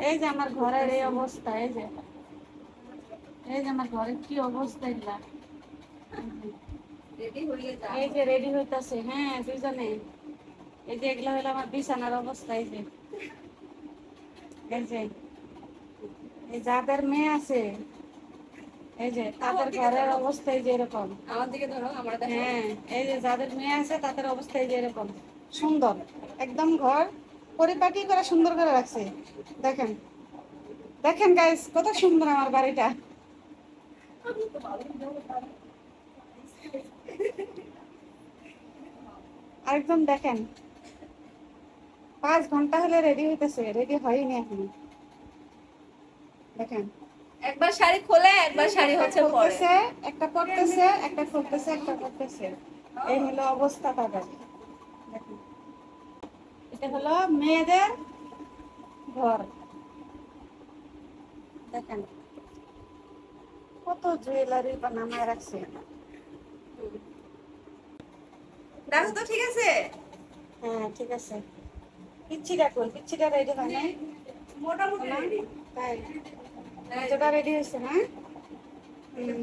এই যে আমার ঘরের এই অবস্থা, এই যে আমার ঘরের কি অবস্থা এগুলা। এই যে রেডি হইতাছে, হ্যাঁ দুইজনে। এই যে এগুলা হলো আমার বিছানার অবস্থা। এই যে এই যে এই যাদের মেয়ে আছে, এই যে তাদের ঘরের অবস্থা এই যে এরকম। আমার দিকে ধরো, আমার হ্যাঁ, এই যে যাদের মেয়ে আছে তাদের অবস্থা এই যে এরকম সুন্দর, একদম ঘর পরিপাটি করে সুন্দর করে রাখছে। দেখেন, দেখেন গাইস, কত সুন্দর আমার বাড়িটা। আরেকজন দেখেন, 5 ঘন্টা হলে রেডি হইতেছে, রেডি হয়নি এখনো। দেখেন, একবার শাড়ি খোলে, একবার শাড়ি হচ্ছে পরে। খুলতেছে, একটা পরতেছে, একটা খুলতেছে, একটা পরতেছে। এই হলো অবস্থা তাদের। দেখেন, এটা হলো মেয়েদের ঘর। দেখেন কত জুয়েলারি বানায় রাখছে। দেখো তো, ঠিক আছে? হ্যাঁ ঠিক আছে। পিচ্ছিটা কই? পিচ্ছিটা রেডি হয় নাই? মোটামুটি না? রেডি। তাই? মেজোটা রেডি হয়েছে না? হুম।